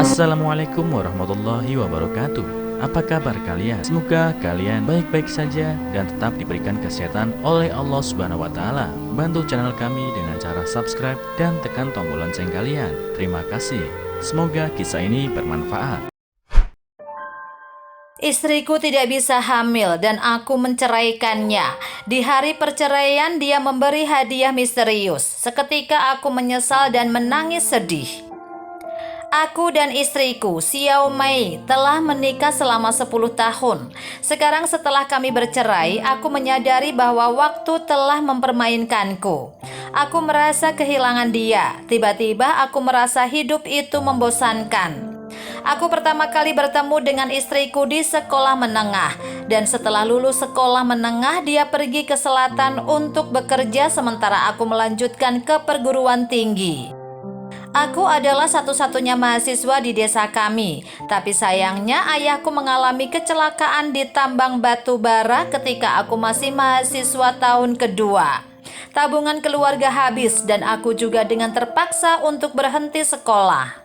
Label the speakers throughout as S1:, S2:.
S1: Assalamualaikum warahmatullahi wabarakatuh. Apa kabar kalian? Semoga kalian baik-baik saja dan tetap diberikan kesehatan oleh Allah Subhanahu wa Ta'ala. Bantu channel kami dengan cara subscribe dan tekan tombol lonceng kalian. Terima kasih. Semoga kisah ini bermanfaat.
S2: Istriku tidak bisa hamil dan aku menceraikannya. Di hari perceraian dia memberi hadiah misterius. Seketika aku menyesal dan menangis sedih. Aku dan istriku, Xiao Mei, telah menikah selama 10 tahun. Sekarang setelah kami bercerai, aku menyadari bahwa waktu telah mempermainkanku. Aku merasa kehilangan dia. Tiba-tiba aku merasa hidup itu membosankan. Aku pertama kali bertemu dengan istriku di sekolah menengah. Dan setelah lulus sekolah menengah, dia pergi ke selatan untuk bekerja sementara aku melanjutkan ke perguruan tinggi. Aku adalah satu-satunya mahasiswa di desa kami, tapi sayangnya ayahku mengalami kecelakaan di tambang batu bara ketika aku masih mahasiswa tahun kedua. Tabungan keluarga habis dan aku juga dengan terpaksa untuk berhenti sekolah.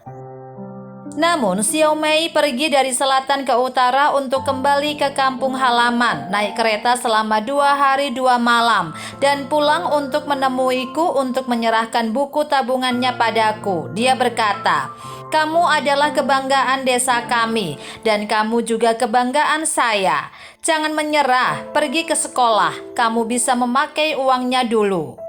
S2: Namun, Xiao Mei pergi dari selatan ke utara untuk kembali ke kampung halaman, naik kereta selama 2 hari 2 malam, dan pulang untuk menemuiku untuk menyerahkan buku tabungannya padaku. Dia berkata, "Kamu adalah kebanggaan desa kami, dan kamu juga kebanggaan saya. Jangan menyerah, pergi ke sekolah, kamu bisa memakai uangnya dulu."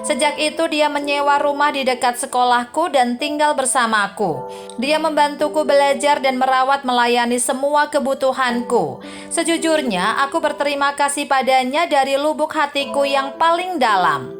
S2: Sejak itu dia menyewa rumah di dekat sekolahku dan tinggal bersamaku. Dia membantuku belajar dan melayani semua kebutuhanku. Sejujurnya, aku berterima kasih padanya dari lubuk hatiku yang paling dalam.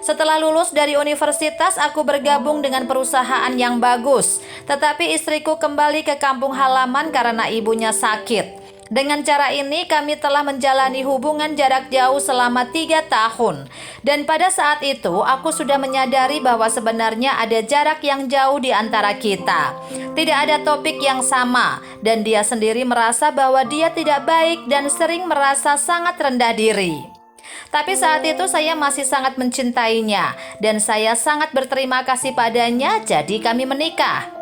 S2: Setelah lulus dari universitas, aku bergabung dengan perusahaan yang bagus. Tetapi istriku kembali ke kampung halaman karena ibunya sakit. Dengan cara ini kami telah menjalani hubungan jarak jauh selama 3 tahun. Dan pada saat itu aku sudah menyadari bahwa sebenarnya ada jarak yang jauh di antara kita. Tidak ada topik yang sama. Dan dia sendiri merasa bahwa dia tidak baik dan sering merasa sangat rendah diri. Tapi saat itu saya masih sangat mencintainya. Dan saya sangat berterima kasih padanya, jadi kami menikah.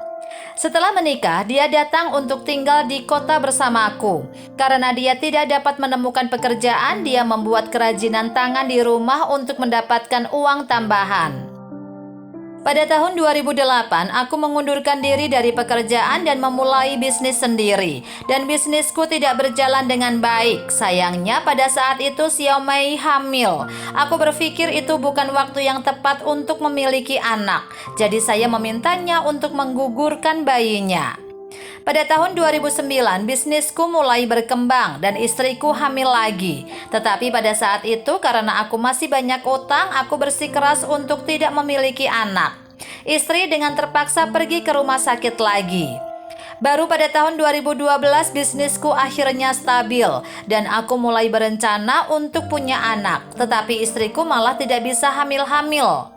S2: Setelah menikah, dia datang untuk tinggal di kota bersamaku. Karena dia tidak dapat menemukan pekerjaan, dia membuat kerajinan tangan di rumah untuk mendapatkan uang tambahan. Pada tahun 2008, aku mengundurkan diri dari pekerjaan dan memulai bisnis sendiri. Dan bisnisku tidak berjalan dengan baik. Sayangnya pada saat itu Xiao Mei hamil. Aku berpikir itu bukan waktu yang tepat untuk memiliki anak. Jadi saya memintanya untuk menggugurkan bayinya. Pada tahun 2009, bisnisku mulai berkembang dan istriku hamil lagi. Tetapi pada saat itu karena aku masih banyak utang, aku bersikeras untuk tidak memiliki anak. Istri dengan terpaksa pergi ke rumah sakit lagi. Baru pada tahun 2012 bisnisku akhirnya stabil dan aku mulai berencana untuk punya anak. Tetapi istriku malah tidak bisa hamil-hamil.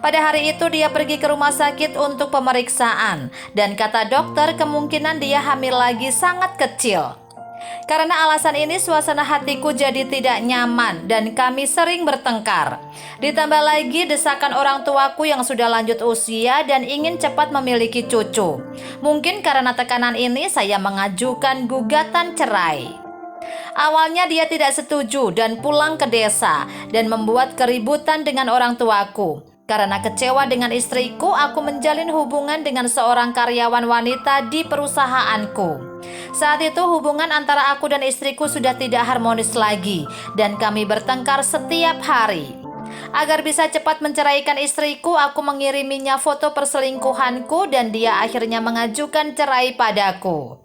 S2: Pada hari itu dia pergi ke rumah sakit untuk pemeriksaan dan kata dokter kemungkinan dia hamil lagi sangat kecil. Karena alasan ini suasana hatiku jadi tidak nyaman dan kami sering bertengkar. Ditambah lagi desakan orang tuaku yang sudah lanjut usia dan ingin cepat memiliki cucu. Mungkin karena tekanan ini saya mengajukan gugatan cerai. Awalnya dia tidak setuju dan pulang ke desa dan membuat keributan dengan orang tuaku. Karena kecewa dengan istriku, aku menjalin hubungan dengan seorang karyawan wanita di perusahaanku. Saat itu hubungan antara aku dan istriku sudah tidak harmonis lagi dan kami bertengkar setiap hari. Agar bisa cepat menceraikan istriku, aku mengiriminya foto perselingkuhanku dan dia akhirnya mengajukan cerai padaku.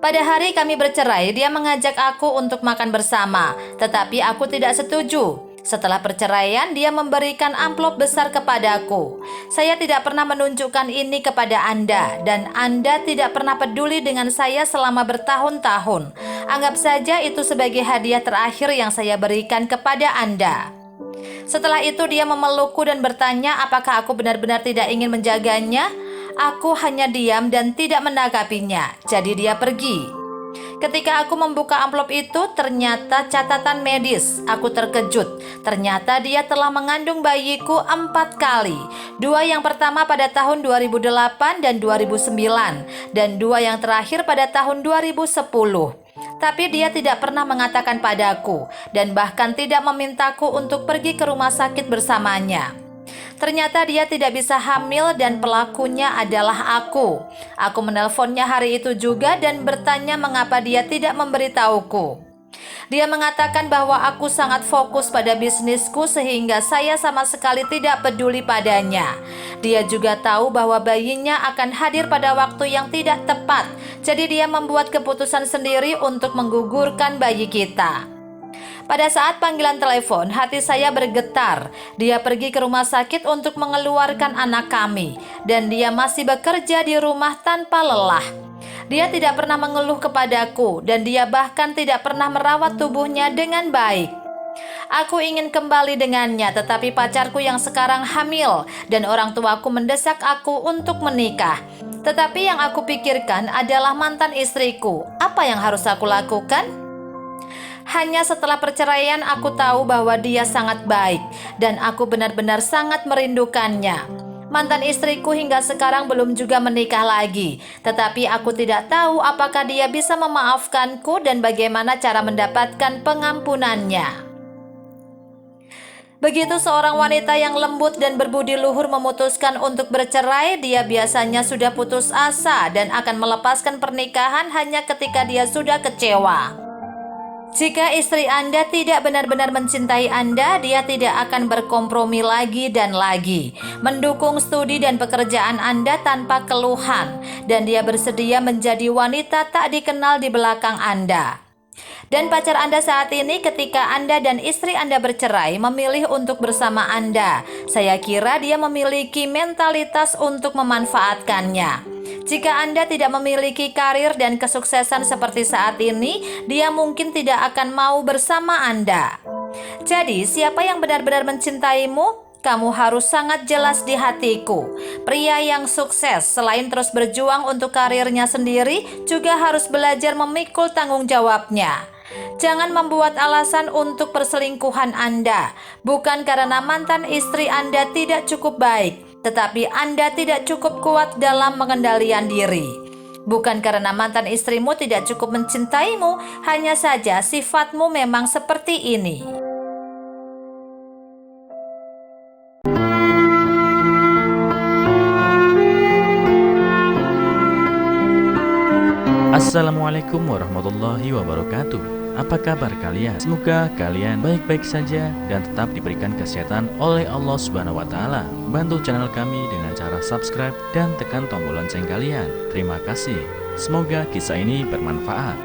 S2: Pada hari kami bercerai, dia mengajak aku untuk makan bersama, tetapi aku tidak setuju. Setelah perceraian, dia memberikan amplop besar kepadaku. Saya tidak pernah menunjukkan ini kepada Anda, dan Anda tidak pernah peduli dengan saya selama bertahun-tahun. Anggap saja itu sebagai hadiah terakhir yang saya berikan kepada Anda. Setelah itu dia memelukku dan bertanya apakah aku benar-benar tidak ingin menjaganya. Aku hanya diam dan tidak menanggapinya, jadi dia pergi. Ketika aku membuka amplop itu, ternyata catatan medis. Aku terkejut. Ternyata dia telah mengandung bayiku 4 kali. 2 yang pertama pada tahun 2008 dan 2009, dan 2 yang terakhir pada tahun 2010. Tapi dia tidak pernah mengatakan padaku, dan bahkan tidak memintaku untuk pergi ke rumah sakit bersamanya. Ternyata dia tidak bisa hamil dan pelakunya adalah aku. Aku menelponnya hari itu juga dan bertanya mengapa dia tidak memberitahuku. Dia mengatakan bahwa aku sangat fokus pada bisnisku sehingga saya sama sekali tidak peduli padanya. Dia juga tahu bahwa bayinya akan hadir pada waktu yang tidak tepat. Jadi dia membuat keputusan sendiri untuk menggugurkan bayi kita. Pada saat panggilan telepon, hati saya bergetar. Dia pergi ke rumah sakit untuk mengeluarkan anak kami, dan dia masih bekerja di rumah tanpa lelah. Dia tidak pernah mengeluh kepadaku, dan dia bahkan tidak pernah merawat tubuhnya dengan baik. Aku ingin kembali dengannya, tetapi pacarku yang sekarang hamil, dan orang tuaku mendesak aku untuk menikah. Tetapi yang aku pikirkan adalah mantan istriku. Apa yang harus aku lakukan? Hanya setelah perceraian aku tahu bahwa dia sangat baik dan aku benar-benar sangat merindukannya. Mantan istriku hingga sekarang belum juga menikah lagi, tetapi aku tidak tahu apakah dia bisa memaafkanku dan bagaimana cara mendapatkan pengampunannya. Begitu seorang wanita yang lembut dan berbudi luhur memutuskan untuk bercerai, dia biasanya sudah putus asa dan akan melepaskan pernikahan hanya ketika dia sudah kecewa. Jika istri Anda tidak benar-benar mencintai Anda, dia tidak akan berkompromi lagi dan lagi, mendukung studi dan pekerjaan Anda tanpa keluhan, dan dia bersedia menjadi wanita tak dikenal di belakang Anda. Dan pacar Anda saat ini ketika Anda dan istri Anda bercerai memilih untuk bersama Anda, saya kira dia memiliki mentalitas untuk memanfaatkannya. Jika Anda tidak memiliki karir dan kesuksesan seperti saat ini, dia mungkin tidak akan mau bersama Anda. Jadi, siapa yang benar-benar mencintaimu? Kamu harus sangat jelas di hatiku. Pria yang sukses selain terus berjuang untuk karirnya sendiri, juga harus belajar memikul tanggung jawabnya. Jangan membuat alasan untuk perselingkuhan Anda, bukan karena mantan istri Anda tidak cukup baik, tetapi Anda tidak cukup kuat dalam pengendalian diri. Bukan karena mantan istrimu tidak cukup mencintaimu, hanya saja sifatmu memang seperti ini.
S1: Assalamualaikum warahmatullahi wabarakatuh. Apa kabar kalian? Semoga kalian baik-baik saja dan tetap diberikan kesehatan oleh Allah Subhanahu wa taala. Bantu channel kami dengan cara subscribe dan tekan tombol lonceng kalian. Terima kasih. Semoga kisah ini bermanfaat.